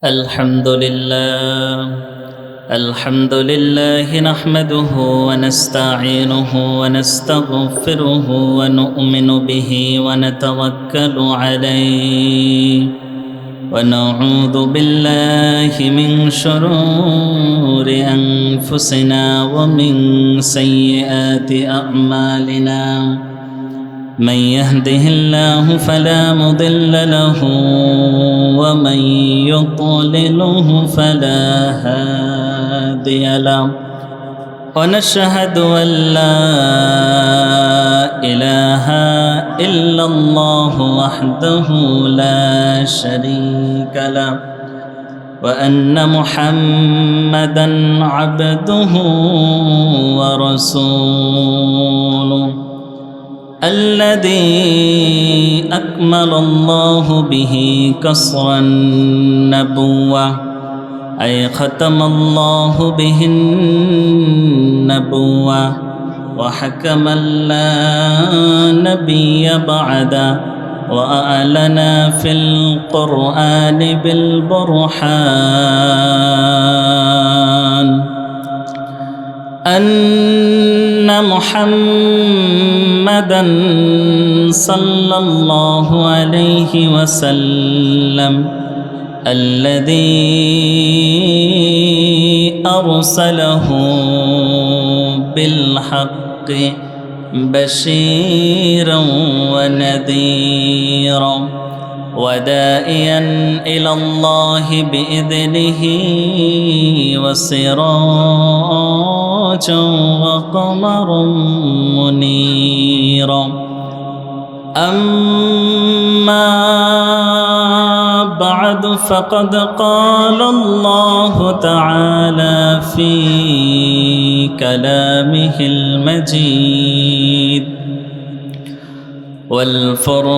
الحمد لله نحمده ونستعينه ونستغفره ونؤمن به ونتوكل عليه ونعوذ بالله من شرور أنفسنا ومن سيئات أعمالنا من يهده الله فلا مضل له ومن يضلله فلا هادي له ونشهد أن لا إله إلا الله وحده لا شريك له وأن محمدا عبده ورسوله الذي أكمل الله به قصر النبوة أي ختم الله به النبوة وحكم لا نبي بعده وأعلنا في القرآن بالبرهان أن محمدًا صلى الله عليه وسلم الذي أرسله بالحق بشيرا ونذيرا وداعيا إلى الله بإذنه وسراجا وقمرا منيرا أما بعد فقد قال الله تعالى في كلامه المجيد والفرقانه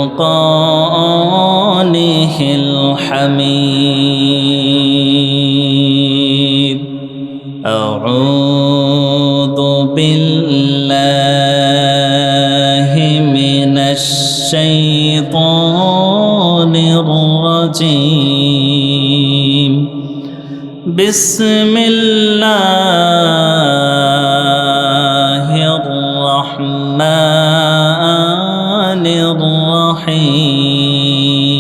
الحميد أعوذ بالله من الشيطان الرجيم بسم الله الرحمن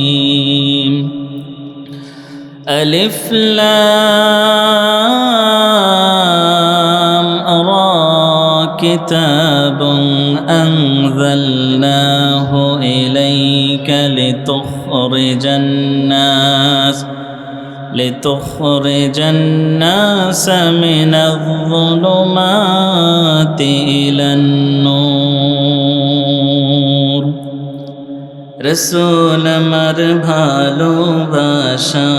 الرحيم ألف لام را كتاب أنزلناه إليك لتخرج الناس من الظلمات إلى النور رسول আমার ভালোবাসা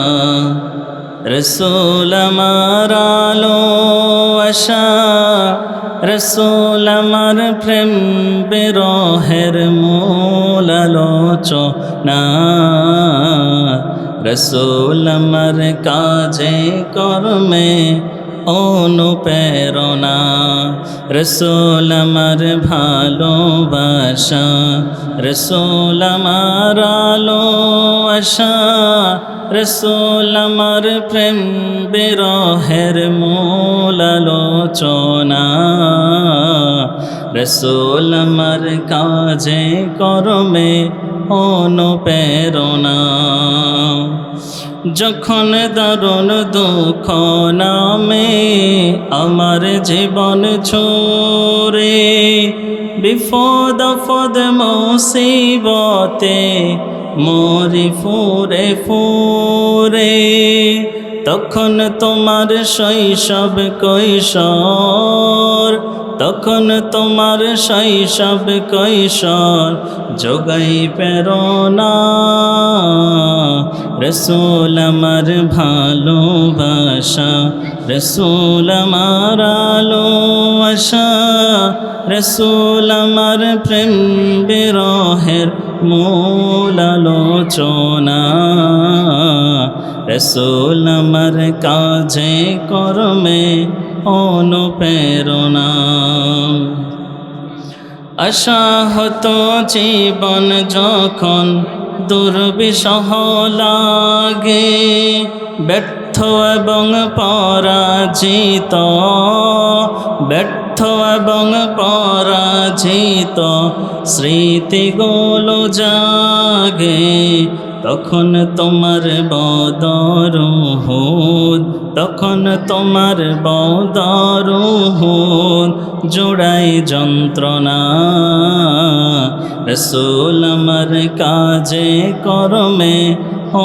রসুল আমার আলোআশা রসুল আমার প্রেম বিরহের মূল আলোচনা রসুল আমার কাজে কর্মে অনুপ্রেরণা রসুল আমার ভালোবাসা রসুল আমার আলোআশা রসুল আমার প্রেম বিরহের মূল আলোচনা রসুল আমার কাজে কর্মে অনুপ্রেরণা যখন দারুণ দুঃখ নামে আমার জীবন ছোরে বিপদ আপদ মুসিবতে মরি ফুরে ফুরে তখন তোমার শৈশব কৈশোর তখন তোমার শৈশব কৈশোর যোগাই প্রেরণা রসুল আমার ভালোবাসা রসুল আমার আলোআশা রসুল আমার প্রেম বিরহের মূল আলোচনা রসুল আমার কাজে কর্মে অনুপ্রেরণা আশাহত জীবন যখন দুর্বিষহ লাগে, ব্যর্থ এবং পরাজিত, ব্যর্থ এবং পরাজিত স্মৃতিগুলো জাগে। তখন তোমার বদর উহুদ, তখন তোমার বদর উহুদ জোড়াই যন্ত্রণা। রসূল আমার কাজে কর্মে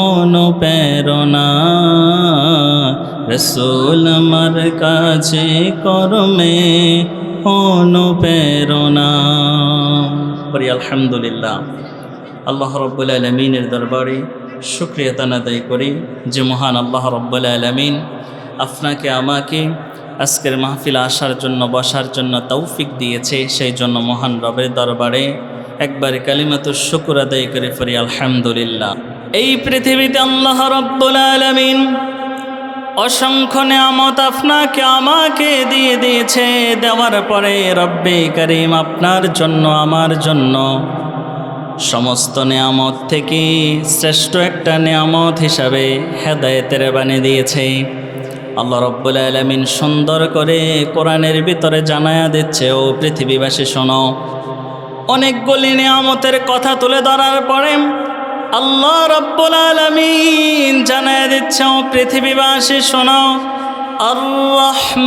অনুপ্রেরণা, রসূল আমার কাজে কর্মে অনুপ্রেরণা। পড়ি আলহামদুলিল্লাহ। আল্লাহ রব্বুল আলামিনের দরবারে শুকরিয়া আদায় করি যে মহান আল্লাহ রব্বুল আলামিন আপনাকে আমাকে আজকের মাহফিলে আসার জন্য বসার জন্য তৌফিক দিয়েছে। সেই জন্য মহান রবের দরবারে একবার কালিমাতুশ শুকর আদায় করে পড়ি আলহামদুলিল্লাহ। এই পৃথিবীতে আল্লাহ রব্বুল আলামিন অসংখ্য নিয়ামত আপনাকে আমাকে দিয়ে দিয়েছে। দেওয়ার পরে রব্বে করিম আপনার জন্য আমার জন্য সমস্ত নিয়ামত থেকে শ্রেষ্ঠ একটা নিয়ামত হিসাবে হেদায়েতের বাণী দিয়েছে। আল্লাহ রব্বুল আলামিন সুন্দর করে কোরআনের ভিতরে জানায়া দিচ্ছে, ও পৃথিবীবাসী শোনো। অনেকগুলি নিয়ামতের কথা তুলে ধরার পরে আল্লাহ রব্বুল আলামিন জানায়া দিচ্ছে, ও পৃথিবীবাসী শোনো।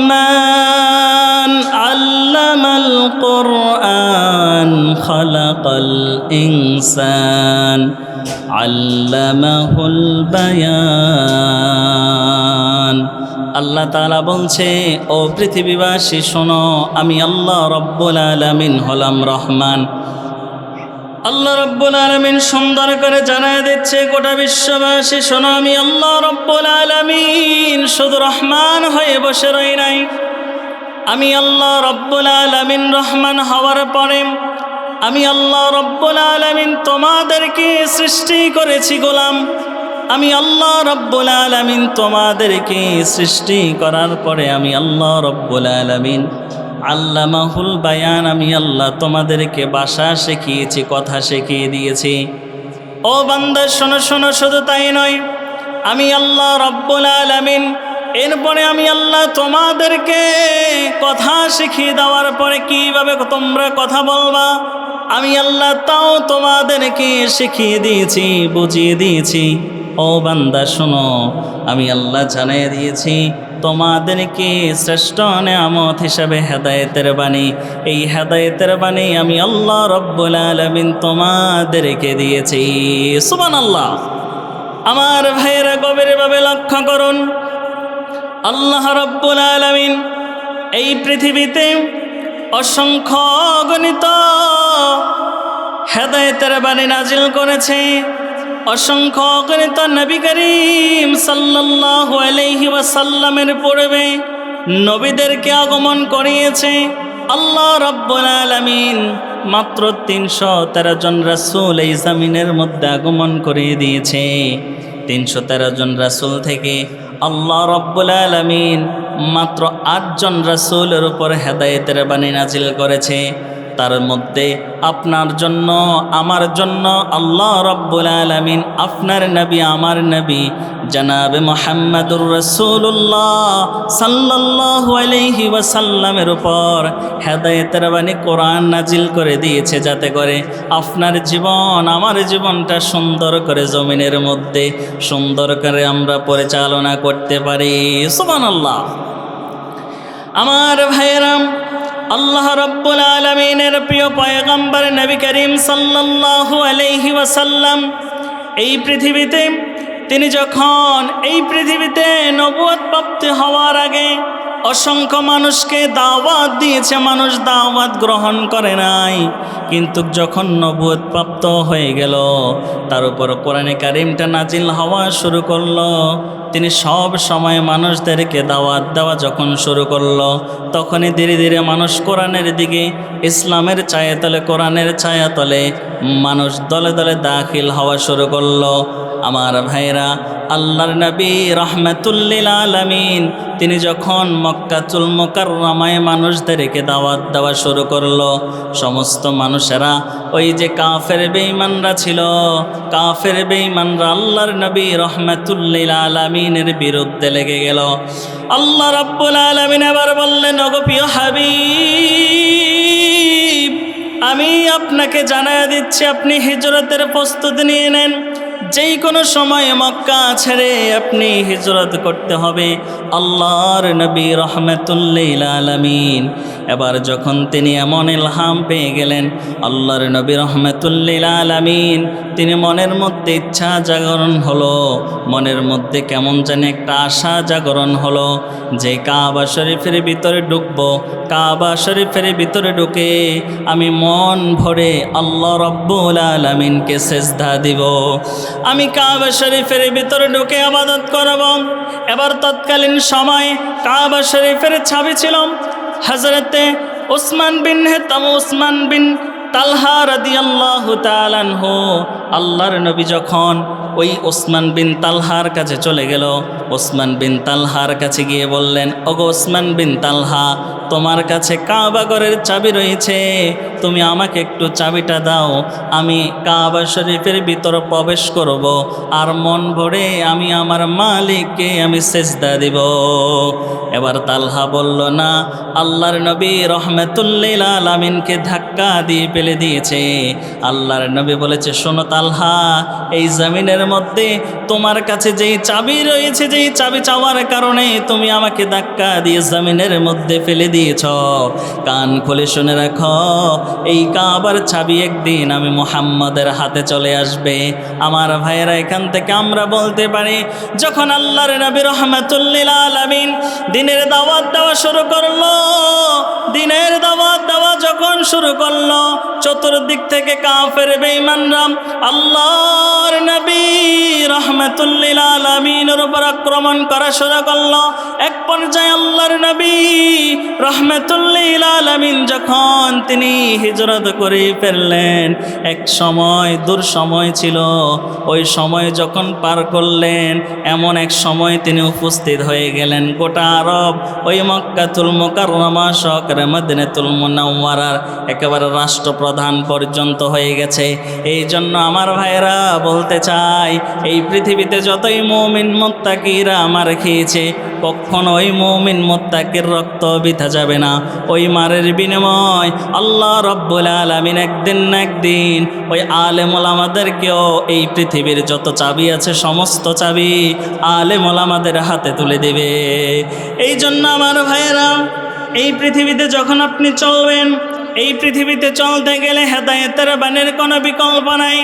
আর-রহমান আল্লামাল কুরআন খালাকাল ইনসান আল্লামাহুল বায়ান। আল্লাহ তাআলা বলছে, ও পৃথিবীবাসী শোনো, আমি আল্লাহ রব্বুল আলামিন হলাম রহমান। আল্লাহ রব্বুল আলামিন সুন্দর করে জানায় দিচ্ছে, গোটা বিশ্ববাসী শোনো, আমি আল্লাহ রব্বুল আলামিন শুধু রহমান হয়ে বসে রই নাই। আমি আল্লাহ রব্বুল আলামিন রহমান হওয়ার পরে আমি আল্লাহ রব্বুল আলামিন তোমাদেরকে সৃষ্টি করেছি গোলাম। আমি আল্লাহ রব্বুল আলামিন তোমাদেরকে সৃষ্টি করার পরে আমি আল্লাহ রব্বুল আলামিন আল্লামাহুল বায়ান, আমি আল্লাহ তোমাদেরকে ভাষা শিখিয়েছি, কথা শিখিয়ে দিয়েছি। ও বান্দা শোনো শোনো, শুধু তাই নয়, আমি আল্লাহ রব্বুল আলামিন এরপরে আমি আল্লাহ তোমাদেরকে কথা শিখিয়ে দেওয়ার পরে কিভাবে তোমরা কথা বলবা আমি আল্লাহ তাও তোমাদেরকে শিখিয়ে দিয়েছি, বুঝিয়ে দিয়েছি। ও বান্দা শোনো, আমি আল্লাহ জানিয়ে দিয়েছি তোমাদেরকে শ্রেষ্ঠ নিয়ামত হিসাবে হেদায়েতের বাণী। এই হেদায়েতের বাণী আমি আল্লাহ রব্বুল আলামিন তোমাদেরকে দিয়েছি। সুবহানাল্লাহ। আমার ভাইয়েরা গভীরভাবে লক্ষ্য করুন, আল্লাহ রব্বুল আলামিন এই পৃথিবীতে অসংখ্য অগণিত হেদায়েতের বাণী নাজিল করেছে। অসংখ্য অগণিত নবী করিম সাল্লাল্লাহু আলাইহি ওয়াসাল্লামের পূর্বে নবীদেরকে আগমন করিয়েছে। আল্লাহ রব্বুল আলামিন মাত্র 313 জন রাসূল এই জমিনের মধ্যে আগমন করিয়ে দিয়েছে। 313 জন রাসূল থেকে আল্লাহ রব্বুল আলামিন মাত্র 8 জন রাসূলের উপর হেদায়েতের বাণী নাজিল করেছে। তার মধ্যে আপনার জন্য আমার জন্য আল্লাহ রব্বুল আলামিন আপনার নবী আমার নবী জনাবে মুহাম্মদুর রাসূলুল্লাহ সাল্লাল্লাহু আলাইহি ওয়াসাল্লামের উপর হেদায়েতের বাণী কোরআন নাজিল করে দিয়েছে, যাতে করে আপনার জীবন আমার জীবনটা সুন্দর করে জমিনের মধ্যে সুন্দর করে আমরা পরিচালনা করতে পারি। সুবহানাল্লাহ। আমার ভাইয়েরা, আল্লাহ রব্বুল আলামিনের প্রিয় পয়গম্বর নবী করিম সাল্লাল্লাহু আলাইহি ওয়াসাল্লাম এই পৃথিবীতে তিনি যখন এই পৃথিবীতে নবুয়ত প্রাপ্তি হওয়ার আগে অসংখ্য মানুষকে দাওয়াত দিয়েছে, মানুষ দাওয়াত গ্রহণ করে নাই। কিন্তু যখন নবুয়ত প্রাপ্ত হয়ে গেল, তার উপর কোরআনে কারিমটা নাজিল হওয়া শুরু করলো, তিনি সব সময় মানুষদেরকে দাওয়াত দেওয়া যখন শুরু করলো, তখনই ধীরে ধীরে মানুষ কোরআনের দিকে, ইসলামের ছায়াতলে, কোরআনের ছায়াতলে মানুষ দলে দলে দাখিল হওয়া শুরু করলো। আমার ভাইরা, আল্লাহর নবী রহমাতুল্লিল আলামিন তিনি যখন মক্কাতুল মুকাররমায় মানুষদেরকে দাওয়াত দেওয়া শুরু করলো, সমস্ত মানুষেরা ওই যে কাফের বেঈমানরা ছিল, কাফের বেঈমানরা আল্লাহর নবী রহমাতুল্লিল আলামিনের বিরুদ্ধে লেগে গেল। আল্লাহ রাব্বুল আলামিন এবার বললেন, ওগো প্রিয় হাবিব, আমি আপনাকে জানায়া দিচ্ছি আপনি হিজরতের প্রস্তুতি নিয়ে নেন। যেই কোনো সময় মক্কা ছেড়ে আপনি হিজরত করতে হবে। আল্লাহর নবী রহমাতুল্লিল আলামিন এবার যখন তিনি এমন ইলহাম পেয়ে গেলেন, আল্লাহর নবী রহমাতুল্লিল আলামিন তিনি মনের মধ্যে ইচ্ছা জাগরণ হলো, মনের মধ্যে কেমন জানি একটা আশা জাগরণ হলো যে কাবা শরীফের ভিতরে ঢুকবো, কাবা শরীফের ভিতরে ঢুকে আমি মন ভরে আল্লাহ রাব্বুল আলামিনকে সেজদা দিব, আমি কাবা শরীফের ভিতরে ঢুকে ইবাদত করব। এবার তৎকালীন সময় কাবা শরীফের ছাবি ছিল হযরতে উসমান বিন তালহা রাদিয়াল্লাহু তাআলা আনহু। আল্লাহর নবী যখন ওই ওসমান বিন তালহার কাছে চলে গেল, ওসমান বিন তালহার কাছে গিয়ে বললেন, ওগো ওসমান বিন তালহা, তোমার কাছে কাবা ঘরের চাবি রয়েছে, তুমি আমাকে একটু চাবিটা দাও, আমি কাবা শরীফের ভিতর প্রবেশ করব, আর মন ভরে আমি আমার মালিককে আমি সেজদা দিব। এবার তালহা বলল না, আল্লাহর নবী রহমাতুল্লিল আলামিনকে ধাক্কা দিয়ে ফেলে দিয়েছে। আল্লাহর নবী বলেছে, শোনো তালহা, এই জমিনের মধ্যে তোমার কাছে যেই চাবি রয়েছে, যেই চাবি চাওয়ার কারণে তুমি আমাকে ধাক্কা দিয়ে জমিনের মধ্যে ফেলে দিয়েছ, কান খুলে শুনে রাখো, এই কাবার চাবি একদিন আমি মুহাম্মাদের হাতে চলে আসবে। আমার ভাইয়েরা, এখান থেকে আমরা বলতে পারি, যখন আল্লাহর নবী রহমাতুল্লিল আলামিন দিনের দাওয়াত দেওয়া শুরু করলো, দিনের দাওয়াত দেওয়া যখন শুরু করলো, চতুর্দিক থেকে কাফের বেঈমানরা আল্লাহর নবী রহমাতুল্লিল আলামিনের উপর আক্রমণ করা শুরু করলো। এক পর্যায়ে আল্লাহর নবী রহমাতুল্লিল আলামিন যখন তিনি হিজরত করে ফেললেন, এক সময় দূর সময় ছিল, ওই সময় যখন পার করলেন, এমন এক সময় তিনি উপস্থিত হয়ে গেলেন গোটা আরব, ওই মক্কাতুল মুকাররমা সহকারে মদিনাতুল মুনাওয়ারার একেবারে রাষ্ট্রপ্রধান পর্যন্ত হয়ে গেছে। এই জন্য আমার ভাইরা বলতে চাই, এই পৃথিবীতে যতই মুমিন মুত্তাকিরা মার খেয়েছে, কখনো ওই মুমিন মুত্তাকির রক্ত বৃথা যাবে না। ওই মারের বিনিময় আল্লাহ রাব্বুল আলামিন একদিন না একদিন ওই আলেম ওলামাদেরকেও এই পৃথিবীর যত চাবি আছে সমস্ত চাবি আলেম ওলামাদের হাতে তুলে দেবে। এই জন্য আমার ভাইয়েরা, এই পৃথিবীতে যখন আপনি চলবেন, এই পৃথিবীতে চলতে গেলে হেদায়েতের বাণীর কোনো বিকল্প নাই।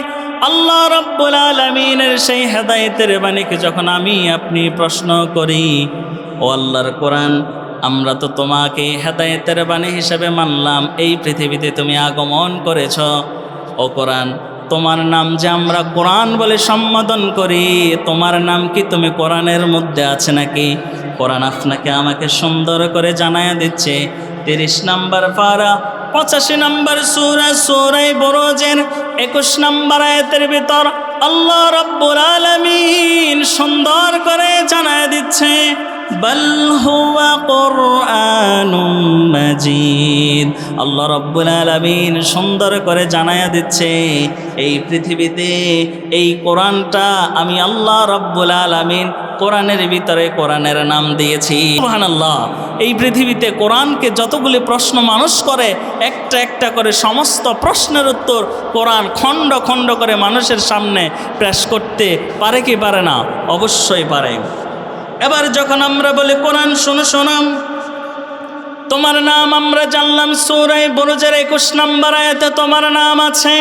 আল্লাহ রাব্বুল আলামিনের সেই হেদায়েতের বাণীকে যখন আমি আপনি প্রশ্ন করি, ও আল্লাহর কোরআন, আমরা তো তোমাকে হেদায়েতের বাণী হিসেবে মানলাম, এই পৃথিবীতে তুমি আগমন করেছ, ও কোরআন, তোমার নাম যে আমরা কোরআন বলে সম্বোধন করি, তোমার নাম কি তুমি কোরআনের মধ্যে আছে নাকি? কোরআন আপনাকে আমাকে সুন্দর করে জানায়া দিচ্ছে। 30 নম্বর পারা 85 নম্বর সূরা, সূরা বুরুজের 21 নম্বর আয়াতের ভিতর আল্লাহ রাব্বুল আলামিন সুন্দর করে জানায়া দিচ্ছে, বাল হুয়া কুরআনুম মাজিদ। আল্লাহ রাব্বুল আলামিন সুন্দর করে জানায়া দিচ্ছে, এই পৃথিবীতে এই কোরআনটা আমি আল্লাহ রাব্বুল আলামিন কোরআনের ভিতরে কোরআনের নাম দিয়েছি। সুবহানাল্লাহ। এই পৃথিবীতে কোরআনকে যতগুলি প্রশ্ন মানুষ করে, একটা একটা করে সমস্ত প্রশ্নের উত্তর কোরআন খণ্ড খণ্ড করে মানুষের সামনে পেশ করতে পারে কি পারে না? অবশ্যই পারে। এবার যখন আমরা বলি কোরআন শোনো শোনাম, তোমার নাম আমরা জানলাম সূরা বুরুজের 21 নম্বর আয়াতে তোমার নাম আছে।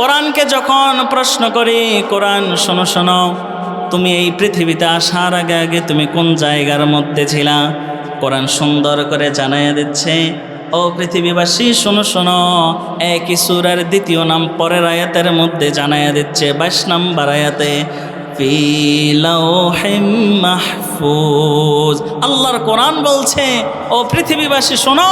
কোরআনকে যখন প্রশ্ন করি, কোরআন শোনো শোনো, তুমি এই পৃথিবীতে আসার আগে আগে তুমি কোন জায়গার মধ্যে ছিলা? কোরআন সুন্দর করে জানাইয়া দিচ্ছে, ও পৃথিবীবাসী শোনো শোনো, একই সূরার দ্বিতীয় নাম পরের আয়াতের মধ্যে জানাইয়া দিচ্ছে 22 নম্বর আয়াতে, ফি লাওহিম মাহফুজ। আল্লাহর কোরআন বলছে, ও পৃথিবীবাসী শোনো,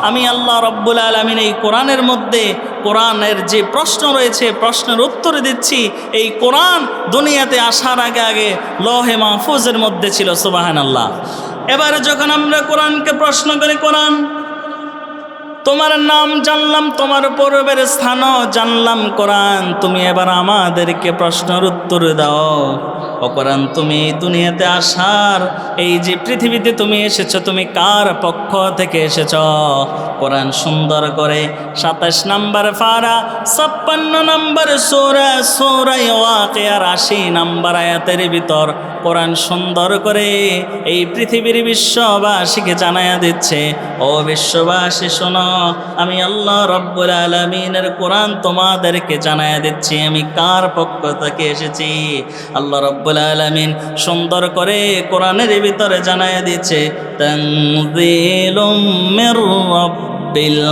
আমি আল্লাহ রব্বুল আলামিন এই কোরআনের মধ্যে কোরআনের যে প্রশ্ন রয়েছে প্রশ্নের উত্তর দিচ্ছি। এই কোরআন দুনিয়াতে আসার আগে আগে লৌহে মাহফুজের মধ্যে ছিল। সুবহানাল্লাহ। এবারে যখন আমরা কোরআনকে প্রশ্ন করি, কোরআন তোমার নাম জানলাম, তোমার পূর্বের স্থানও জানলাম, কোরআন তুমি এবার আমাদেরকে প্রশ্নের উত্তর দাও। ও কোরআন, তুমি দুনিয়াতে আসার এই যে পৃথিবীতে তুমি এসেছো, তুমি কার পক্ষ থেকে এসেছ? কোরআন সুন্দর করে 27 নম্বর পারা 56 নম্বর সূরা সূরা ওয়াকিয়ার 80 নম্বর আয়াতের ভিতর কোরআন সুন্দর করে এই পৃথিবীর বিশ্ববাসীকে জানায়া দিচ্ছে, ও বিশ্ববাসী শোনো, আমি আল্লাহ রব্বুল আলামিনের কোরআন তোমাদেরকে জানায়া দিচ্ছি আমি কার পক্ষ থেকে এসেছি। আল্লাহ রব্বুল আলামিন সুন্দর করে কোরআনের ভিতরে জানায়া দিচ্ছে, তানযীলুম মির রাব্বিল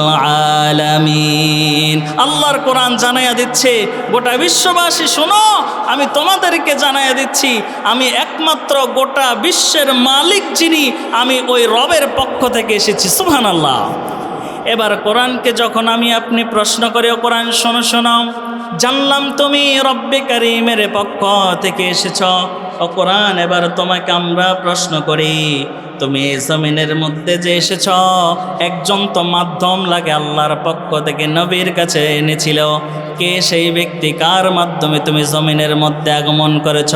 আলামিন। আল্লাহর কোরআন জানায়া দিচ্ছে, গোটা বিশ্ববাসী শোনো, আমি তোমাদেরকে জানায়া দিচ্ছি আমি একমাত্র গোটা বিশ্বের মালিক যিনি, আমি ওই রবের পক্ষ থেকে এসেছি। সুবহানাল্লাহ। এবার কোরআনকে যখন আমি আপনি প্রশ্ন করে, ও কোরআন শোনো শোনো, জানলাম তুমি রব্বে কারীমের পক্ষ থেকে এসেছ। ও কোরআন, এবার তোমাকে আমরা প্রশ্ন করি, তুমি এই জমিনের মধ্যে যে এসেছ, একজন তো মাধ্যম লাগে আল্লাহর পক্ষ থেকে নবীর কাছে এনেছিল। কে সেই ব্যক্তি, কার মাধ্যমে তুমি জমিনের মধ্যে আগমন করেছ?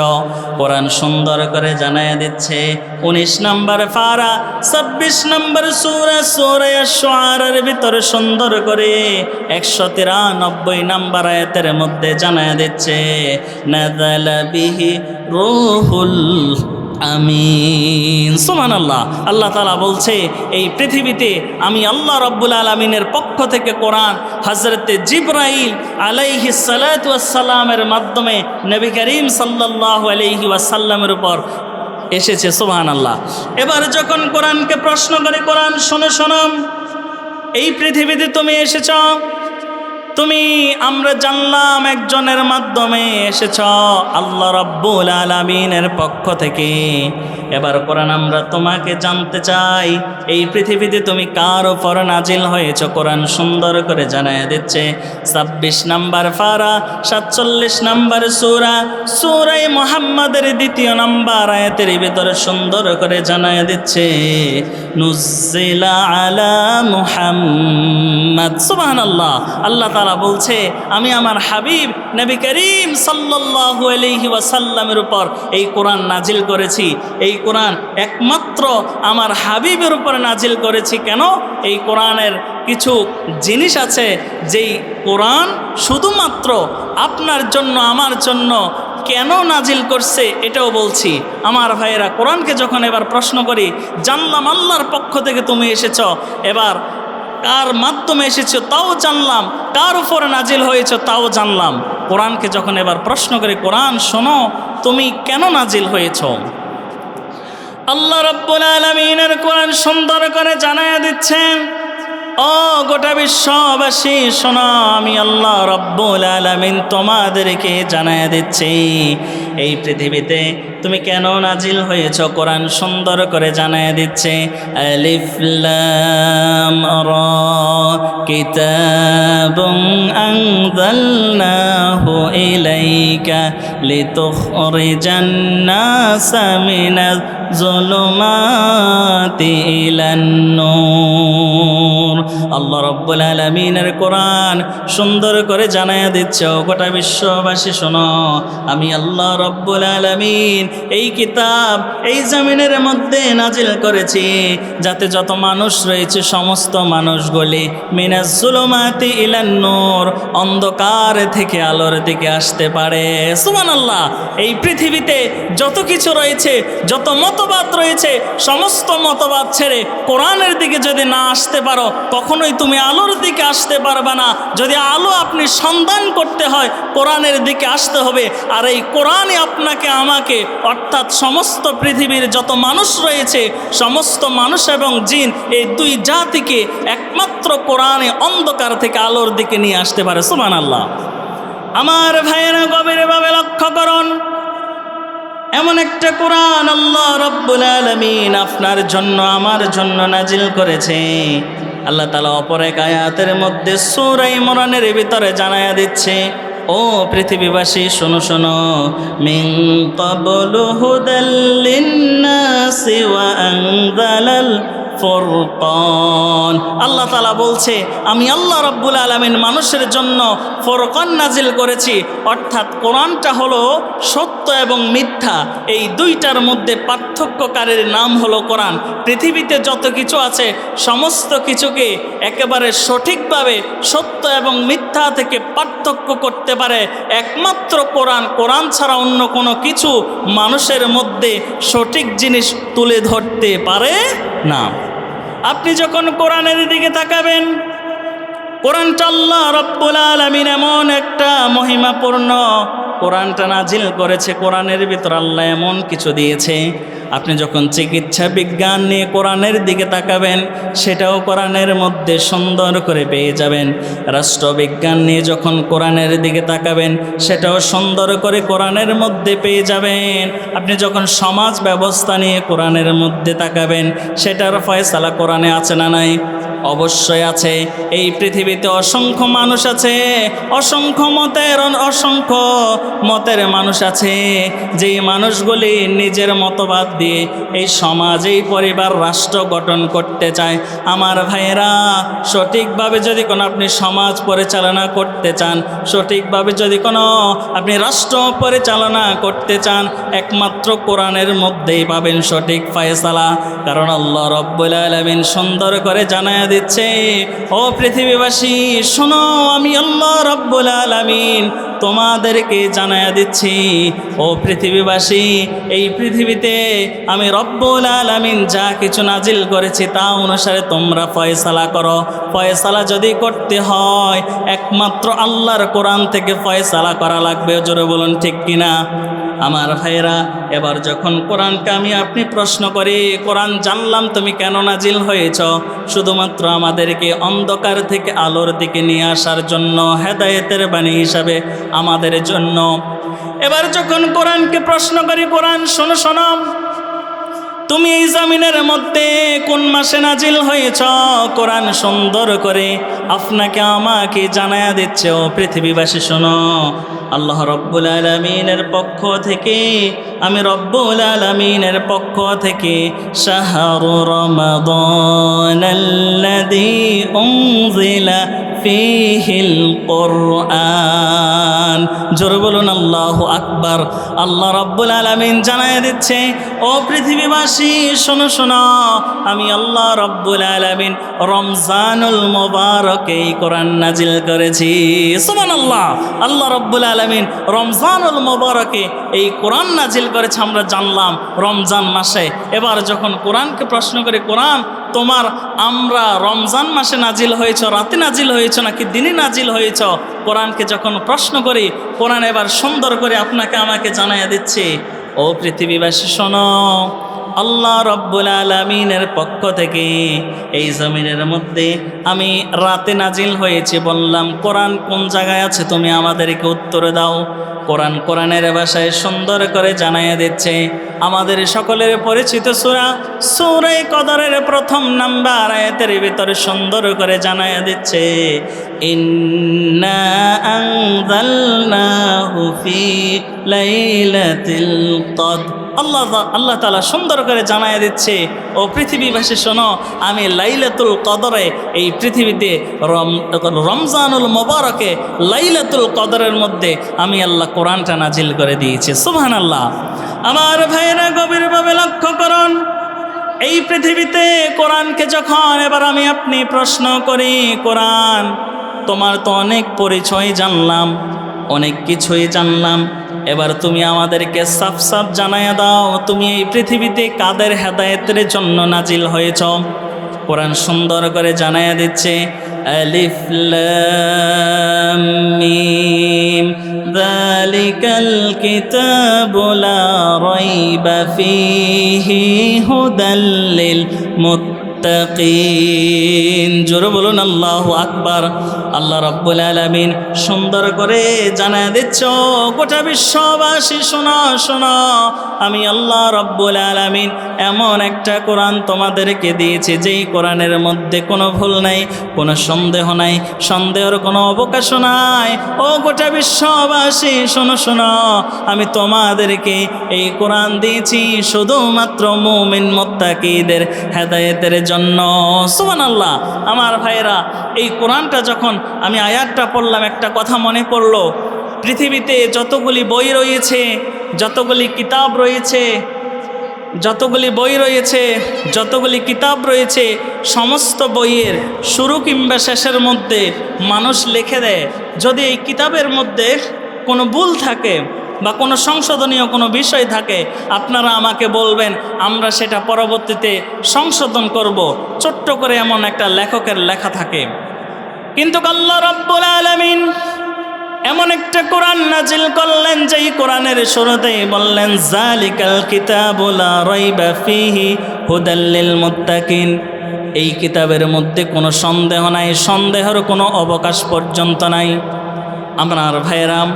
কোরআন সুন্দর করে জানায়া দিচ্ছে 19 নম্বর পারা 26 নম্বর সূরা সূরা আশ-শুআরার ভিতরে সুন্দর করে 193 নম্বর আয়াতের মধ্যে জানায়া দিচ্ছে, নাযালা বিহি রূহুল আমিন। সুবহানাল্লাহ। আল্লাহ তাআলা বলছে, এই পৃথিবীতে আমি আল্লাহ রব্বুল আলামিনের পক্ষ থেকে কোরআন হযরতে জিবরাইল আলাইহিস সালাতু ওয়াস সালামের মাধ্যমে নবী করিম সাল্লাল্লাহু আলাইহি ওয়াসাল্লামের উপর এসেছে। সুবহানাল্লাহ। এবার যখন কোরআনকে প্রশ্ন করে, কোরআন শোনো শোনো, এই পৃথিবীতে তুমি এসেছ, তুমি আমরা জানলাম একজনের মাধ্যমে এসেছ, আল্লাহ রাব্বুল আলামিনের পক্ষ থেকে। এবার কোরআন আমরা তোমাকে জানতে চাই, এই পৃথিবীতে তুমি কার উপর নাজিল হয়েছ? কোরআন সুন্দর করে জানায়া দিচ্ছে 26 নম্বর পারা 47 নম্বর সূরা সূরা মুহাম্মাদের 2 নম্বর আয়াতের ভিতরে সুন্দর করে জানায়া দিচ্ছে, নুজ্জিলা আলা মুহাম্মাদ। সুবহানাল্লাহ। আল্লাহ তাআলা বলছে, আমি আমার হাবিব নবী করিম সাল্লাল্লাহু আলাইহি ওয়াসাল্লামের উপর এই কোরআন নাজিল করেছি। এই কোরআন একমাত্র আমার হাবিবের উপর নাজিল করেছি। কেন? এই কোরআনের কিছু জিনিস আছে যেই কোরআন শুধুমাত্র আপনার জন্য আমার জন্য কেন নাজিল করছে এটাও বলছি। আমার ভাইয়েরা, কোরআনকে যখন এবার প্রশ্ন করি, জানলাম আল্লাহর পক্ষ থেকে তুমি এসেছ, এবার কার মাধ্যমে এসেছো তাও জানলাম, কার উপরে নাজিল হয়েছে তাও জানলাম। কোরআনকে যখন এবার প্রশ্ন করি, কোরআন শোনো, তুমি কেন নাজিল হয়েছ? আল্লাহ রাব্বুল আলামিনের কোরআন সুন্দর করে জানায়া দিচ্ছেন, ও গোটা বিশ্ববাসী শোনো, আমি আল্লাহ রাব্বুল আলামিন তোমাদেরকে জানায়া দিচ্ছি এই পৃথিবীতে তুমি কেন নাজিল হয়েছ। কোরআন সুন্দর করে জানায়া দিচ্ছে, আলিফ লাম রা কিতাবুন আনজালনাহু ইলাইকা লিতুখরিজান নাসা মিনাজ যুলুমাতি ইলান নূর। আল্লাহ রাব্বুল আলামিনের কোরআন সুন্দর করে জানায়া দিচ্ছে, গোটা বিশ্ববাসী শোনো, আমি আল্লাহ রাব্বুল আলামিন এই কিতাব এই জমিনের মধ্যে নাজিল করেছি যাতে যত মানুষ রয়েছে সমস্ত মানুষগুলি মিনাজ যুলুমাতি ইলান নূর, অন্ধকার থেকে আলোর দিকে আসতে পারে। সুবহানাল্লাহ। এই পৃথিবীতে যত কিছু রয়েছে, যত মতবাদ রয়েছে, সমস্ত মতবাদ ছেড়ে কোরআনের দিকে যদি না আসতে পারো, কখনোই তুমি আলোর দিকে আসতে পারবে না। যদি আলো আপনি সন্ধান করতে হয়, কোরআনের দিকে আসতে হবে। আর এই কোরআনই আপনাকে আমাকে, অর্থাৎ সমস্ত পৃথিবীর যত মানুষ রয়েছে, সমস্ত মানুষ এবং জিন, এই দুই জাতিকে একমাত্র কোরআনে অন্ধকার থেকে আলোর দিকে নিয়ে আসতে পারে। সুবহানাল্লাহ। আমার ভাইয়েরা, গভীরভাবে লক্ষ্য করুন, এমন একটা কোরআন আল্লাহ রাব্বুল আলামিন আপনার জন্য আমার জন্য নাজিল করেছে। আল্লাহ তাআলা অপর এক আয়াতের মধ্যে সূরা ইমরানের ভিতরে জানায়া দিচ্ছে, ও পৃথিবীবাসী শোনো শোনো, মিন ক্বাবলু হুদাল লিন্নাসি ওয়া আনজালাল ফুরকান। আল্লাহ তাআলা বলছে, আমি আল্লাহ রাব্বুল আলামিন মানুষের জন্য ফুরকান নাজিল করেছি, অর্থাৎ কোরআনটা হলো সত্য এবং মিথ্যা, এই দুইটার মধ্যে পার্থক্যকারীর নাম হলো কোরআন। পৃথিবীতে যত কিছু আছে সমস্ত কিছুকে একেবারে সঠিকভাবে সত্য এবং মিথ্যা থেকে পার্থক্য করতে পারে একমাত্র কোরআন। কোরআন ছাড়া অন্য কোনো কিছু মানুষের মধ্যে সঠিক জিনিস তুলে ধরতে পারে না। আপনি যখন কোরআনের দিকে তাকাবেন, কোরআনটা আল্লাহ রাব্বুল আলামিন এমন একটা মহিমাপূর্ণ কোরআনটা নাজিল করেছে। কোরআনের ভিতর আল্লাহ এমন কিছু দিয়েছে, আপনি যখন চিকিৎসা বিজ্ঞান নিয়ে কোরআনের দিকে তাকাবেন সেটাও কোরআনের মধ্যে সুন্দর করে পেয়ে যাবেন। রাষ্ট্রবিজ্ঞান নিয়ে যখন কোরআনের দিকে তাকাবেন সেটাও সুন্দর করে কোরআনের মধ্যে পেয়ে যাবেন। আপনি যখন সমাজ ব্যবস্থা নিয়ে কোরআনের মধ্যে তাকাবেন সেটার ফয়সালা কোরআনে আছে না নাই? অবশ্যই আছে। এই পৃথিবীতে অসংখ্য মানুষ আছে, অসংখ্য মতের মানুষ আছে, যেই মানুষগুলি নিজের মতবাদ দিয়ে এই সমাজ, এই পরিবার, রাষ্ট্র গঠন করতে চায়। আমার ভাইয়েরা, সঠিকভাবে যদি কোনো আপনি সমাজ পরিচালনা করতে চান, সঠিকভাবে যদি কোনো আপনি রাষ্ট্র পরিচালনা করতে চান, একমাত্র কোরআনের মধ্যেই পাবেন সঠিক ফয়সালা। কারণ আল্লাহ রাব্বুল আলামিন সুন্দর করে জানায়া দিচ্ছে, ও পৃথিবীবাসী শোনো, আমি আল্লাহ রাব্বুল আলামিন তোমাদেরকে জানায়া দিচ্ছি, ও পৃথিবীবাসী, এই পৃথিবীতে আমি রব্বুল আলামিন যা কিছু নাজিল করেছি তা অনুসারে তোমরা ফয়সালা করো। ফয়সালা যদি করতে হয় একমাত্র আল্লাহর কোরআন থেকে ফয়সালা করা লাগবে। জোরে বলুন ঠিক কিনা? আমার ভাইয়েরা, এবার যখন কোরআনকে আমি আপনি প্রশ্ন করি, কোরআন জানলাম তুমি কেন নাজিল হয়েছ? শুধুমাত্র আমাদেরকে অন্ধকার থেকে আলোর দিকে নিয়ে আসার জন্য, হেদায়েতের বাণী হিসাবে আমাদের জন্য। এবার যখন কোরআনকে প্রশ্ন করি, কোরআন শোনো শোনো, তুমি এই জমিনের মধ্যে কোন মাসে নাজিল হয়েছ? কোরআন সুন্দর করে আপনাকে আমাকে জানায়া দিচ্ছে, ও পৃথিবীবাসী শোনো, আল্লাহ রব্বুল আলামিনের পক্ষ থেকে, আমি রব্বুল আলামিনের পক্ষ থেকে শাহরু রমাদানাল্লাযী উনজিলা ফীহিল কুরআন। জোরে বলুন আল্লাহু আকবার। আল্লাহ রব্বুল আলামিন জানায় দিচ্ছে, ও পৃথিবীবাসী শোনো শোনো, আমি আল্লাহ রব্বুল আলামিন রমজানুল মুবারকে এই কোরআন নাজিল করেছি। সুবহানাল্লাহ। আল্লাহ রব্বুল আলামিন রমজানুল মুবারকে এই কোরআন নাজিল করেছে, আমরা জানলাম রমজান মাসে। এবার যখন কোরআনকে প্রশ্ন করে, কোরআন আমরা রমজান মাসে নাজিল হয়েছ, রাতে নাজিল হয়েছ নাকি দিনে নাজিল হয়েছ? কোরআনকে যখন প্রশ্ন করি, কোরআন এবার সুন্দর করে আপনাকে আমাকে জানাইয়া দিচ্ছে, ও পৃথিবীবাসী শোনো, আল্লাহ রব্বুল আলামিনের পক্ষ থেকে এই জমিনের মধ্যে আমি রাতে নাজিল হয়েছে বললাম। কোরআন কোন জায়গায় আছে তুমি আমাদেরকে উত্তর দাও। কোরআন কোরআনের ভাষায় সুন্দর করে জানাইয়া দিচ্ছে। আমাদের সকলের পরিচিত সূরা কদরের প্রথম নাম্বার আয়াতের ভিতরে সুন্দর করে জানাইয়া দিচ্ছে, ইন্না আনজালনাহু ফি লাইলাতিল কদর। আল্লাহ তাআলা সুন্দর করে জানাইয়া দিচ্ছে, ও পৃথিবীবাসী শোনো, আমি লাইলাতুল কদরে এই পৃথিবীতে রমজানুল মুবারকে লাইলাতুল কদরের মধ্যে আমি আল্লাহ কোরআনটা নাজিল করে দিয়েছি। সুবহানাল্লাহ। আমার ভাইয়েরা, গভীরভাবে লক্ষ্য করুন, এই পৃথিবীতে কোরআনকে যখন এবার আমি আপনি প্রশ্ন করি, কোরআন তোমার তো অনেক পরিচয় জানলাম, অনেক কিছুই জানলাম, এবার তুমি আমাদেরকে সাফ সাফ জানাইয়া দাও, তুমি এই পৃথিবীতে কাদের হেদায়েতের জন্য নাজিল হয়েছ? কোরআন সুন্দর করে জানাইয়া দিচ্ছে, আলিফ লাম মিম যালিকাল কিতাবু লা রাইবা ফীহি হুদাল লিল মুত্তাকিন। মুত্তাকিন। জোরে বলুন আল্লাহু আকবার। আল্লাহ রাব্বুল আলামিন সুন্দর করে জানায় দিচ্ছ, গোটা বিশ্ববাসী শোনো শোনো, আমি আল্লাহ রাব্বুল আলামিন এমন একটা কোরআন তোমাদেরকে দিয়েছি যেই কোরআনের মধ্যে কোনো ভুল নাই, কোনো সন্দেহ নাই, সন্দেহের কোনো অবকাশ নাই। ও গোটা বিশ্ববাসী শোনো শোনো, আমি তোমাদেরকে এই কোরআন দিয়েছি শুধুমাত্র মুমিন মুত্তাকিদের হেদায়েতের জন্য। সুবহানাল্লাহ। আমার ভাইরা, এই কোরআনটা যখন আমি আয়াতটা পড়লাম, একটা কথা মনে পড়লো। পৃথিবীতে যতগুলি বই রয়েছে, যতগুলি কিতাব রয়েছে, যতগুলি বই রয়েছে, যতগুলি কিতাব রয়েছে, সমস্ত বইয়ের শুরু কিংবা শেষের মধ্যে মানুষ লিখে দেয়, যদি এই কিতাবের মধ্যে কোনো ভুল থাকে বা কোনো সংশোধনীয় কোনো বিষয় থাকে, আপনারা আমাকে বলবেন, আমরা সেটা পরবর্তীতে সংশোধন করব। ছোট্ট করে এমন একটা লেখকের লেখা থাকে। কিন্তু আল্লাহ রাব্বুল আলামিন এমন একটা কোরআন নাজিল করলেন, যেই কোরআনের শুরুতেই বললেন, জালিকাল কিতাবু লা রাইবা ফীহি হুদাল লিল মুত্তাকিন। এই কিতাবের মধ্যে কোনো সন্দেহ নাই, সন্দেহের কোনো অবকাশ পর্যন্ত নাই। আমার ভাইরাম,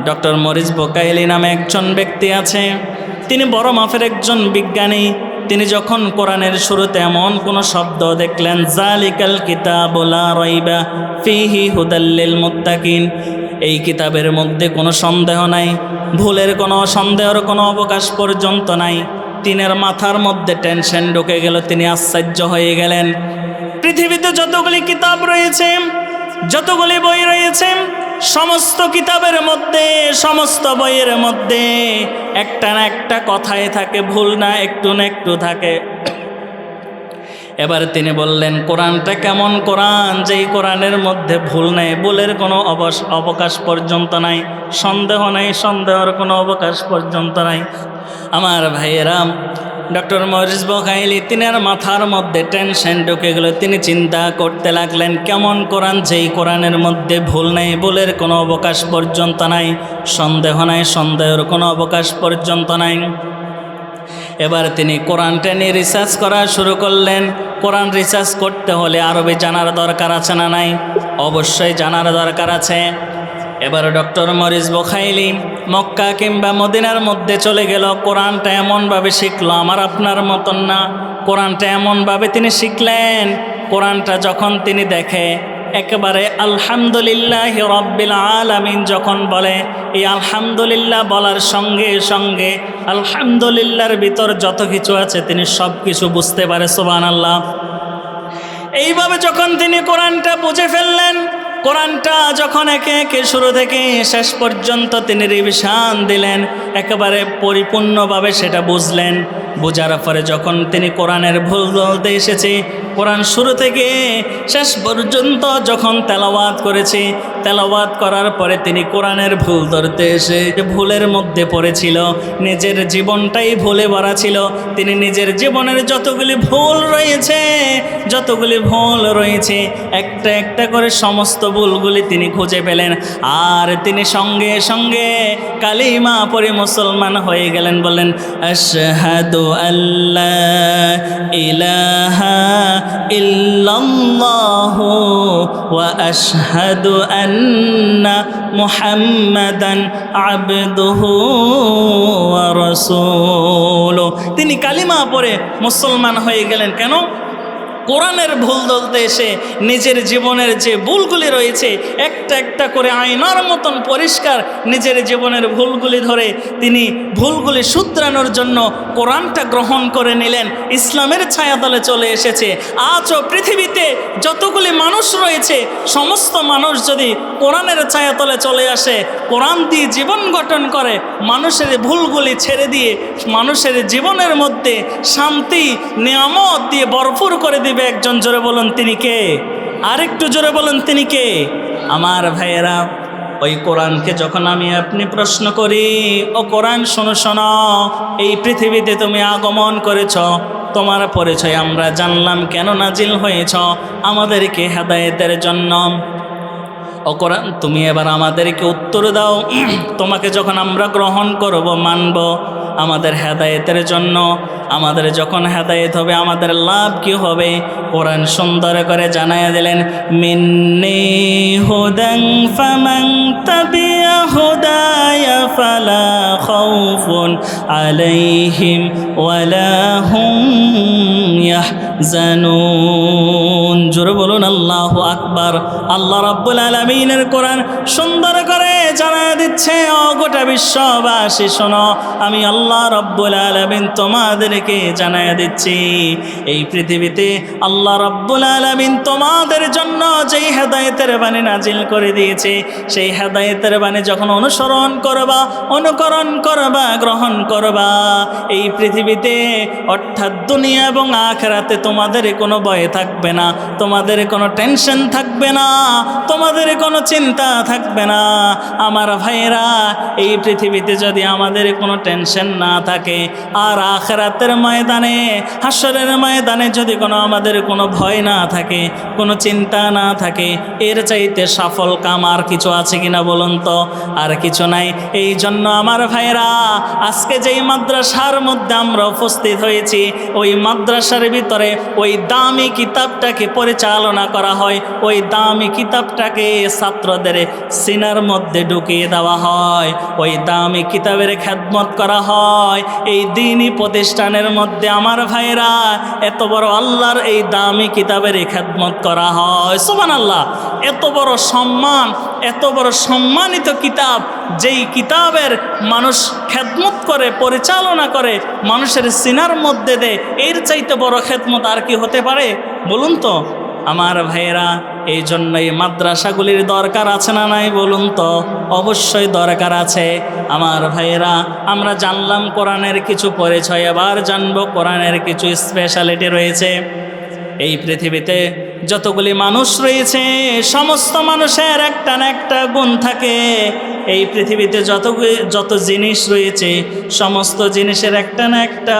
ডক্টর মরিস বোকাইলি নামে একজন ব্যক্তি আছে, তিনি বড় মাপের একজন বিজ্ঞানী। তিনি যখন কোরআনের শুরুতে এমন কোনো শব্দ দেখলেন, জালিকাল কিতাবু লা রাইবা ফীহি হুদাল লিল মুত্তাকিন, এই কিতাবের মধ্যে কোনো সন্দেহ নাই, ভুলের কোনো সন্দেহের কোনো অবকাশ পর্যন্ত নাই, তিনের মাথার মধ্যে টেনশন ঢুকে গেল। তিনি আশ্চর্য হয়ে গেলেন। পৃথিবীতে যতগুলি কিতাব রয়েছে, যতগুলি বই রয়েছে, সমস্ত কিতাবের মধ্যে, সমস্ত বইয়ের মধ্যে একটা না একটা কথাই থাকে, ভুল না একটু না একটু থাকে। এবার তিনি বললেন, কোরআনটা কেমন কোরআন, যেই কোরআনের মধ্যে ভুল নেই, ভুলের কোনো অবকাশ পর্যন্ত নাই, সন্দেহ নাই, সন্দেহের কোনো অবকাশ পর্যন্ত নাই। আমার ভাইয়েরাম, ডক্টর মরিস বোকাইলি, তিনার মাথার মধ্যে টেনশন ঢুকে গেল। তিনি চিন্তা করতে লাগলেন, কেমন কোরআন, যেই কোরআনের মধ্যে ভুল নেই, ভুলের কোনো অবকাশ পর্যন্ত নাই, সন্দেহ নাই, সন্দেহের কোনো অবকাশ পর্যন্ত নাই। এবার তিনি কোরআনটা নিয়ে রিসার্চ করা শুরু করলেন। কোরআন রিসার্চ করতে হলে আরবি জানার দরকার আছে না নাই? অবশ্যই জানার দরকার আছে। এবার ডক্টর মরিস বোকাইলি মক্কা কিংবা মদিনার মধ্যে চলে গেল, কোরআনটা এমনভাবে শিখলো, আমার আপনার মতন না। কোরআনটা এমনভাবে তিনি শিখলেন, কোরআনটা যখন তিনি দেখে, একেবারে আলহামদুলিল্লাহ রাব্বিল আলামিন যখন বলে, এই আলহামদুলিল্লাহ বলার সঙ্গে সঙ্গে আলহামদুলিল্লাহর ভিতর যত কিছু আছে তিনি সব কিছু বুঝতে পারে। সুবহানাল্লাহ। এইভাবে যখন তিনি কোরআনটা বুঝে ফেললেন, কোরআনটা যখন একে একে শুরু থেকে শেষ পর্যন্ত তিনি রিভিশন দিলেন, একেবারে পরিপূর্ণভাবে সেটা বুঝলেন। বোঝার পরে যখন তিনি কোরআনের ভুল বলতে এসেছে, কোরআন শুরু থেকে শেষ পর্যন্ত যখন তেলাওয়াত করেছে, তেলাওয়াত করার পরে তিনি কোরআনের ভুল ধরতে এসে ভুলের মধ্যে পড়েছিল, নিজের জীবনটাই ভুলে ভরা ছিল। তিনি নিজের জীবনের যতগুলি ভুল রয়েছে, যতগুলি ভুল রয়েছে, একটা একটা করে সমস্ত ভুলগুলি তিনি খুঁজে পেলেন। আর তিনি সঙ্গে সঙ্গে কালিমা পড়ে মুসলমান হয়ে গেলেন। বলেন, আশহাদু আল্লা ইলাহা ইল্লাল্লাহু ওয়া আশহাদু আন্না মুহাম্মাদান আবদুহু ওয়া রাসূলুহু। তিনি কালিমা পড়ে মুসলমান হয়ে গেলেন। কেন? কোরআনের ভুল ধরতে এসে নিজের জীবনের যে ভুলগুলি রয়েছে একটা একটা করে আয়নার মতন পরিষ্কার নিজের জীবনের ভুলগুলি ধরে তিনি ভুলগুলি শুধরানোর জন্য কোরআনটা গ্রহণ করে নিলেন, ইসলামের ছায়াতলে চলে এসেছে। আজও পৃথিবীতে যতগুলি মানুষ রয়েছে, সমস্ত মানুষ যদি কোরআনের ছায়াতলে চলে আসে, কোরআন দিয়ে জীবন গঠন করে, মানুষের ভুলগুলি ছেড়ে দিয়ে মানুষের জীবনের মধ্যে শান্তি নিয়ামত দিয়ে ভরপুর করে দিবে একজন। জোরে বলুন তিনি কে? আরেকটু জোরে বলুন তিনি কে? আমার ভাইয়েরা, ওই কোরআনকে যখন আমি আপনি প্রশ্ন করি, ও কোরআন শোনো শোনো, এই পৃথিবীতে তুমি আগমন করেছ, তোমার পরিচয় আমরা জানলাম, কেন নাজিল হয়েছ? আমাদেরকে হেদায়েতের জন্য। ও কোরআন, তুমি এবার আমাদেরকে উত্তর দাও, তোমাকে যখন আমরা গ্রহণ করব, মানব, আমাদের হেদায়েতের জন্য। আমাদের যখন হেদায়েত হবে আমাদের লাভ কি হবে? কোরআন সুন্দর করে জানায়া দিলেন, মিন্নি হুদান ফামান তাবিয়া হুদায়া ফালা খাউফুন আলাইহিম ওয়ালা হুম ইয়াহজানুন। জোরে বলুন আল্লাহু আকবার। আল্লাহ রাব্বুল আলামিনের কোরআন সুন্দর করে জানায়া দিচ্ছে, ও গোটা বিশ্ববাসী শোনো, আমি আল্লাহ রাব্বুল আলামিন তোমাদেরকে জানায়া দিচ্ছি, এই পৃথিবীতে আল্লাহ রাব্বুল আলামিন তোমাদের জন্য যেই হেদায়েতের বাণী নাজিল করে দিয়েছে, সেই হেদায়েতের বাণী যখন অনুসরণ করবা, অনুকরণ করবা, গ্রহণ করবা, এই পৃথিবীতে অর্থাৎ দুনিয়া এবং আখিরাতে তোমাদের কোনো ভয় থাকবে না, তোমাদের কোনো টেনশন থাকবে না, তোমাদের কোনো চিন্তা থাকবে না। আমার ভাইরা, এই পৃথিবীতে যদি আমাদের কোনো টেনশন না থাকে, আর আখিরাতের ময়দানে, হাসরের ময়দানে যদি আমাদের কোনো ভয় না থাকে, কোনো চিন্তা না থাকে, এর চাইতে সফল কাম আর কিছু আছে কিনা বলুন তো? আর কিছু নাই। এই জন্য আমার ভাইরা, আজকে যেই মাদ্রাসার মধ্যে আমরা উপস্থিত হয়েছি, ওই মাদ্রাসার ভিতরে ওই দামি কিতাবটাকে পরিচালনা করা হয়, ওই দামি কিতাবটাকে ছাত্রদের সিনার মধ্যে ঢুকিয়ে দেওয়া হয়, ওই দামি কিতাবের খেদমত করা হয় এই দ্বীনি প্রতিষ্ঠানের মধ্যে। আমার ভাইরা, এত বড় আল্লাহর এই দামি কিতাবের খেদমত করা হয়, সুবহানাল্লাহ। এত বড় সম্মান, এত বড় সম্মানিত কিতাব, যেই কিতাবের মানুষ খেদমত করে, পরিচালনা করে, মানুষের সিনার মধ্যে দেয়, এর চাইতে বড় খেদমত আর কি হতে পারে বলুন তো? আমার ভাইয়েরা, এই জন্য এই মাদ্রাসাগুলির দরকার আছে না নাই বলুন তো? অবশ্যই দরকার আছে। আমার ভাইয়েরা, আমরা জানলাম কোরআনের কিছু পরিচয়, এবার জানবো কোরআনের কিছু স্পেশালিটি রয়েছে। এই পৃথিবীতে যতগুলি মানুষ রয়েছে, সমস্ত মানুষের একটা না একটা গুণ থাকে। এই পৃথিবীতে যত জিনিস রয়েছে, সমস্ত জিনিসের একটা না একটা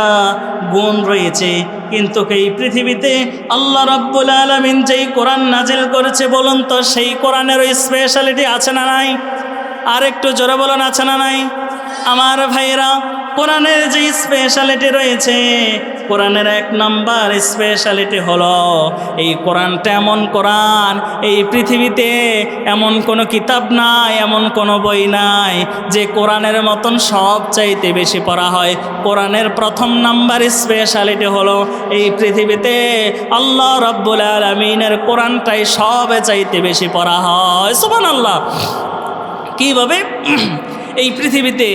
গুণ রয়েছে। কিন্তু এই পৃথিবীতে আল্লাহ রাব্বুল আলামিন যেই কোরআন নাজিল করেছে, বলুন তো সেই কোরআনের ওই স্পেশালিটি আছে না নাই? আর একটু জোরে বলুন, আছে না নাই? আমার ভাইয়েরা, কোরআনের যে স্পেশালিটি রয়েছে, কোরআনের এক নাম্বার স্পেশালিটি হলো, এই কোরআনটা এমন কোরআন, এই পৃথিবীতে এমন কোনো কিতাব নাই, এমন কোনো বই নাই যে কোরআনের মতন সব চাইতে বেশি পড়া হয়। কোরআনের প্রথম নাম্বার স্পেশালিটি হলো, এই পৃথিবীতে আল্লাহ রাব্বুল আলামিনের কোরআনটাই সব চাইতে বেশি পড়া হয়, সুবহানাল্লাহ। কীভাবে? এই পৃথিবীতে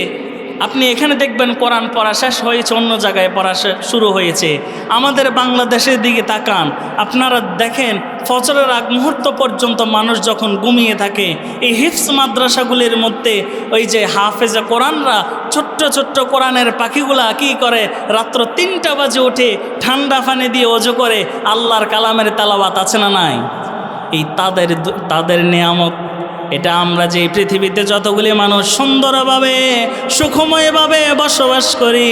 আপনি এখানে দেখবেন কোরআন পড়া শেষ হয়েছে, অন্য জায়গায় পড়া শুরু হয়েছে। আমাদের বাংলাদেশের দিকে তাকান, আপনারা দেখেন ফজরের আগ মুহূর্ত পর্যন্ত মানুষ যখন ঘুমিয়ে থাকে, এই হিফজ মাদ্রাসাগুলির মধ্যে ওই যে হাফেজে কোরআনরা, ছোট্ট ছোট্ট কোরআনের পাখিগুলা কি করে, রাত্র 3টা বাজে উঠে ঠান্ডা পানি দিয়ে ওযু করে আল্লাহর কালামের তেলাওয়াত, আছে না নাই? এই তাদের নিয়ামত। এটা আমরা যে পৃথিবীতে যতগুলি মানুষ সুন্দরভাবে, সুখময়ভাবে বসবাস করি,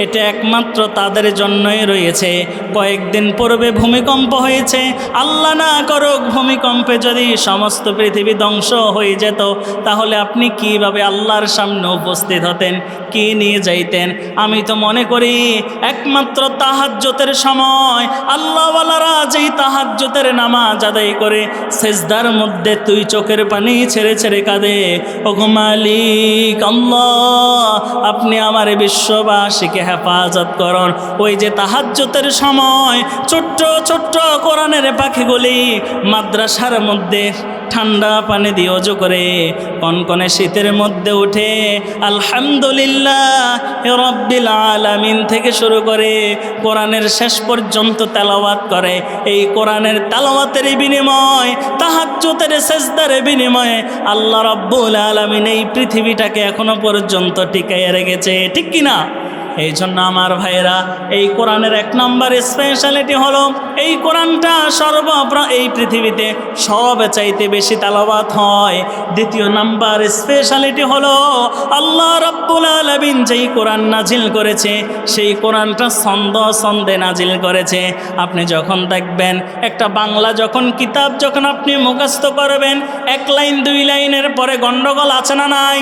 এটা একমাত্র তাদের জন্যই রয়েছে। কয়েকদিন পূর্বে ভূমিকম্প হয়েছে, আল্লাহ না করুক ভূমিকম্পে যদি সমস্ত পৃথিবী ধ্বংস হয়ে যেত, তাহলে আপনি কিভাবে আল্লাহর সামনে উপস্থিত হতেন, কি নিয়ে যাইতেন? আমি তো মনে করি একমাত্র তাহাজ্জুদের সময় আল্লাহওয়ালারা যেই তাহাজ্জুদের নামাজ আদায় করে সিজদার মধ্যে তুই চোখের পানি ছেড়ে ছেড়ে কাঁদে, ওগো মালিক আল্লাহ, আপনি আমার বিশ্ববাসীকে হেফাজত করুন। ওই যে তাহাজ্জুদের সময় ছোট্ট ছোট্ট কোরআনের পাখিগুলি মাদ্রাসার মধ্যে ঠান্ডা পানি দিয়ে ওযু করে কনকনে শীতের মধ্যে উঠে আলহামদুলিল্লাহ রাব্বিল আলামিন থেকে শুরু করে কোরআনের শেষ পর্যন্ত তেলাওয়াত করে। এই কোরআনের তেলাওয়াতের বিনিময়, তাহাজ্জুদের সিজদার বিনিময়ে আল্লাহ রাব্বুল আলামিন এই পৃথিবীটাকে এখনো পর্যন্ত টিকাইয়া রেখেছে, ঠিক কিনা? এই জন্য আমার ভাইয়েরা, এই কোরআনের এক নম্বর স্পেশালিটি হলো, এই কোরআনটা এই পৃথিবীতে সব চাইতে বেশি তেলাওয়াত হয়। দ্বিতীয় নাম্বার স্পেশালিটি হলো, আল্লাহ রাব্বুল আলামিন যেই কোরআন নাজিল করেছে, সেই কোরআনটা ছন্দে নাজিল করেছে। আপনি যখন দেখবেন একটা বাংলা কিতাব যখন আপনি মুখস্থ করবেন, 1 লাইন 2 লাইনের পরে গন্ডগোল আছে না নাই?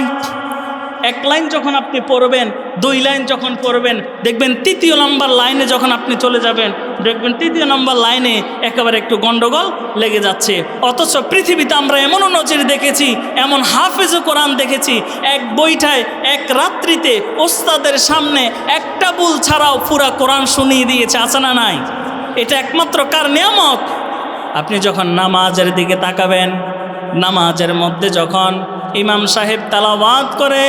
এক লাইন যখন আপনি পড়বেন, 2 লাইন যখন পড়বেন, দেখবেন 3য় নাম্বার লাইনে যখন আপনি চলে যাবেন, দেখবেন 3য় নাম্বার লাইনে একেবারে একটু গন্ডগোল লেগে যাচ্ছে। অথচ পৃথিবীতে আমরা এমনও নজির দেখেছি, এমন হাফেজে কোরআন দেখেছি, এক বইটায় এক রাত্রিতে ওস্তাদের সামনে একটা ভুল ছাড়াও পুরা কোরআন শুনিয়ে দিয়েছে, আছে না নাই? এটা একমাত্র কার নিয়ামত? আপনি যখন নামাজের দিকে তাকাবেন, নামাজের মধ্যে যখন ইমাম সাহেব তেলাওয়াত করে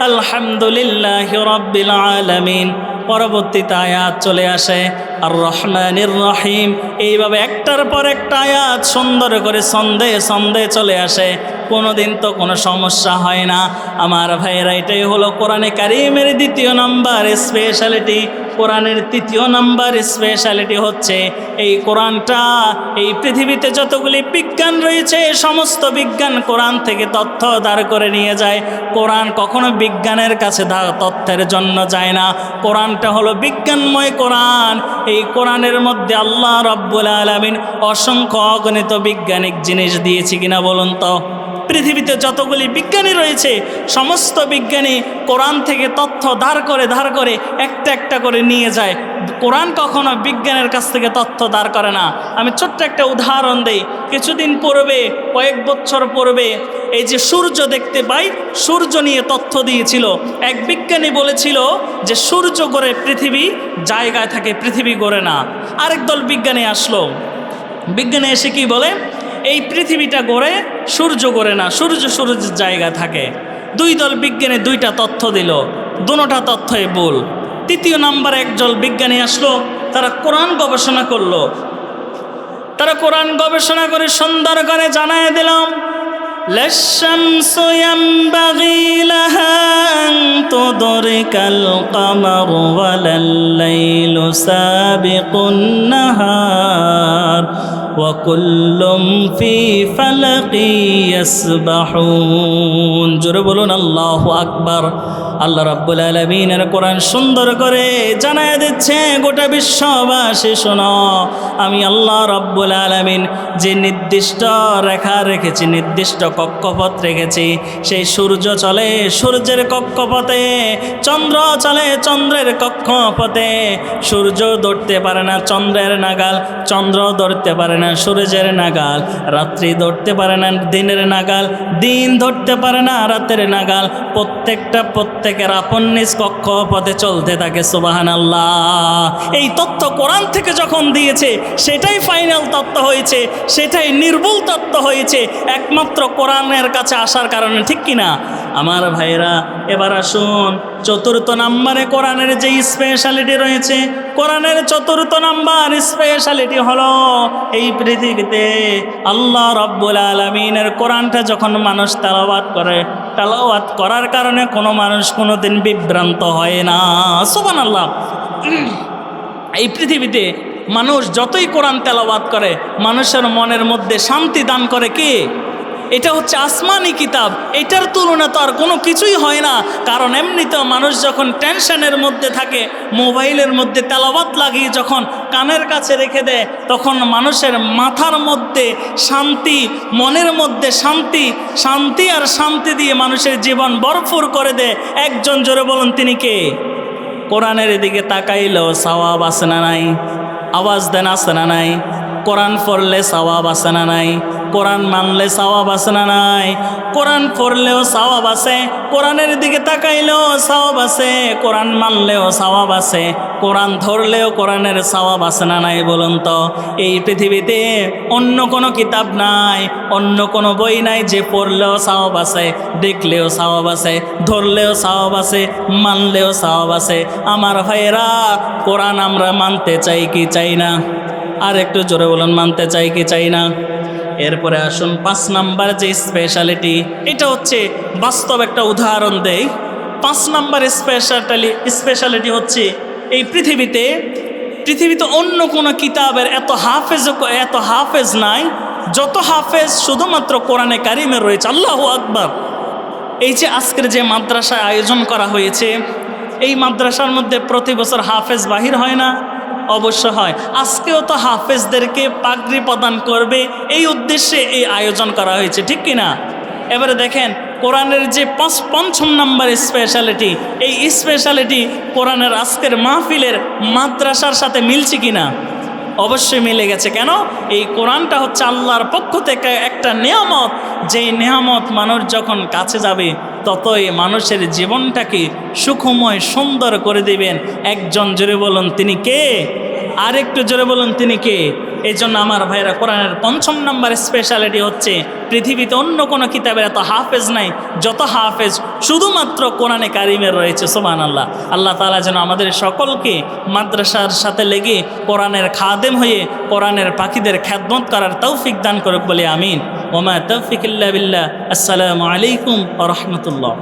আলহামদুলিল্লাহি রাব্বিল আলামিন, পরবর্তীতে আয়াত চলে আসে আর রহমানির রহিম, এইভাবে একটার পর একটা আয়াত সুন্দর করে ছন্দে ছন্দে চলে আসে, কোনোদিন তো কোনো সমস্যা হয় না। আমার ভাইয়েরা, এটাই হলো কোরআনে কারিমের 2য় নাম্বার স্পেশালিটি। কোরআনের 3য় নাম্বার স্পেশালিটি হচ্ছে এই কোরআনটা, এই পৃথিবীতে যতগুলি বিজ্ঞান রয়েছে সমস্ত বিজ্ঞান কোরআন থেকে তথ্য দাঁড় করে নিয়ে যায়। কোরআন কখনো বিজ্ঞানের কাছে তথ্যের জন্য যায় না। কোরআনটা হলো বিজ্ঞানময় কোরআন। এই কোরআনের মধ্যে আল্লাহ রাব্বুল আলামিন অসংখ্য অগণিত বৈজ্ঞানিক জিনিস দিয়েছে কিনা বলুন তো? পৃথিবীতে যতগুলি বিজ্ঞানী রয়েছে সমস্ত বিজ্ঞানী কোরআন থেকে তথ্য ধার করে একটা একটা করে নিয়ে যায়। কোরআন কখনো বিজ্ঞানের কাছ থেকে তথ্য ধার করে না। আমি ছোট্ট একটা উদাহরণ দেই। কিছুদিন পূর্বে, কয়েক বছর পূর্বে, এই যে সূর্য দেখতে পাই, সূর্য নিয়ে তথ্য দিয়েছিল। এক বিজ্ঞানী বলেছিল যে সূর্য গড়ে পৃথিবী জায়গায় থাকে, পৃথিবী গড়ে না। আরেক দল বিজ্ঞানী আসলো, বিজ্ঞানী এসে কি বলে, এই পৃথিবীটা গড়ে, সূর্য গড়ে না, সূর্যের জায়গা থাকে। 2 দল বিজ্ঞানী 2টা তথ্য দিল, দুটোটা তথ্যই ভুল। 3য় নাম্বারে একজন বিজ্ঞানী আসলো, তারা কোরআন গবেষণা করলো। তারা কোরআন গবেষণা করে সুন্দর করে জানায় দিলাম, লাশ-শামসু ইয়ানবাগি লাহা আন তুদরিকাল কমার ওয়ালাল লাইলু সাবিকুন নাহার ওয়া কুল্লুম ফি ফালাকি ইয়াসবাহুন। জোরে বলুন আল্লাহু আকবার। আল্লাহ রাব্বুল আলামিনের কোরআন সুন্দর করে জানায় দিচ্ছে, গোটা বিশ্ববাসী শোনো, আমি আল্লাহ রাব্বুল আলামিন যে নির্দিষ্ট রেখা রেখেছি, নির্দিষ্ট কক্ষপথ রেখেছি, সেই সূর্য চলে সূর্যের কক্ষপথে, চন্দ্র চলে চন্দ্রের কক্ষপথে। সূর্য ধরতে পারে না চন্দ্রের নাগাল, চন্দ্র ধরতে পারে না সূর্যের নাগাল, রাত্রি ধরতে পারে না দিনের নাগাল, দিন ধরতে পারে না রাতের নাগাল। প্রত্যেকের আপন নিজ কক্ষপথে চলতে থাকে। সুবহানাল্লাহ। এই তথ্য কোরআন থেকে যখন দিয়েছে, সেটাই ফাইনাল তথ্য হয়েছে, সেটাই নির্ভুল তথ্য হয়েছে একমাত্র কোরআনের কাছে আসার কারণে, ঠিক কিনা আমার ভাইরা? এবার আসুন 4র্থ নাম্বারে কোরআনের যে স্পেশালিটি রয়েছে, কোরআনের 4র্থ নাম্বার স্পেশালিটি হলো এই পৃথিবীতে আল্লাহ রাব্বুল আলামিনের কোরআনটা যখন মানুষ তেলাওয়াত করে, তেলাওয়াত করার কারণে কোনো মানুষ কোনোদিন বিভ্রান্ত হয় না। সুবহানাল্লাহ। এই পৃথিবীতে মানুষ যতই কোরআন তেলাওয়াত করে, মানুষের মনের মধ্যে শান্তি দান করে কে? এটা হচ্ছে আসমানি কিতাব, এটার তুলনা তো আর কোনো কিছুই হয় না। কারণ এমনিতেও মানুষ যখন টেনশনের মধ্যে থাকে, মোবাইলের মধ্যে তেলাওয়াত লাগিয়ে যখন কানের কাছে রেখে দেয়, তখন মানুষের মাথার মধ্যে শান্তি, মনের মধ্যে শান্তি, শান্তি আর শান্তি দিয়ে মানুষের জীবন ভরপুর করে দেয়। একজন জোরে বলুন তিনি কে? কোরআনের দিকে তাকাইলেও সওয়াব আছে না নাই? আওয়াজ দেন, আছে না নাই? কোরআন পড়লে সওয়াব আছে না নাই? কোরআন মানলে সওয়াব আছে না নাই? কোরআন পড়লেও সওয়াব আছে, কোরআনের দিকে তাকাইলেও সওয়াব আছে, কোরআন মানলেও সওয়াব আছে, কোরআন ধরলেও কোরআনের সওয়াব আছে না নাই বলুন তো? এই পৃথিবীতে অন্য কোনো কিতাব নাই, অন্য কোনো বই নাই যে পড়লেও সওয়াব আছে, দেখলেও সওয়াব আছে, ধরলেও সওয়াব আছে, মানলেও সওয়াব আছে। আমার ভাইয়েরা, কোরআন আমরা মানতে চাই কি চাই না? আর একটু জোরে বলুন, মানতে চাই কি চাই না? এরপরে আসুন 5 নাম্বার যে স্পেশালিটি, এটা হচ্ছে বাস্তব একটা উদাহরণ দেই। 5 নাম্বার স্পেশালিটি হচ্ছে এই পৃথিবীতে অন্য কোনো কিতাবের এত হাফেজ নাই যত হাফেজ শুধুমাত্র কোরআনে কারিমে রয়েছে। আল্লাহু আকবার। এই যে আজকের যে মাদ্রাসায় আয়োজন করা হয়েছে, এই মাদ্রাসার মধ্যে প্রতি বছর হাফেজ বাহির হয় না? অবশ্য হয়। আজকেও তো হাফেজদেরকে পাগড়ি প্রদান করবে, এই উদ্দেশ্যে এই আয়োজন করা হয়েছে, ঠিক কিনা? এবারে দেখেন, কোরআনের যে পঞ্চম নাম্বার স্পেশালিটি, এই স্পেশালিটি কোরআনের আজকের মাহফিলের মাদ্রাসার সাথে মিলছে কিনা? অবশ্যই মিলে গেছে। কেন? এই কোরআনটা হচ্ছে আল্লাহর পক্ষ থেকে একটা নেয়ামত, যেই নেয়ামত মানুষ যখন কাছে যাবে ততই মানুষের জীবনটাকে সুখময় সুন্দর করে দিবেন। একজন জোরে বলুন তিনি কে? আর একটু জোরে বলুন তিনি কে? এই জন্য আমার ভাইরা, কোরআনের পঞ্চম নাম্বার স্পেশালিটি হচ্ছে পৃথিবীতে অন্য কোনো কিতাবের এত হাফেজ নাই যত হাফেজ শুধুমাত্র কোরআনে কারিমের রয়েছে। সুবহানাল্লাহ। আল্লাহ তাআলা যেন আমাদের সকলকে মাদ্রাসার সাথে লেগে কোরআনের খাদেম হয়ে কোরআনের পাখিদের খেদমত করার তৌফিক দান করুক বলে আমিন। ওমা তৌফিক ইল্লা বিল্লাহ। আসসালামু আলাইকুম ওয়া রাহমাতুল্লাহ।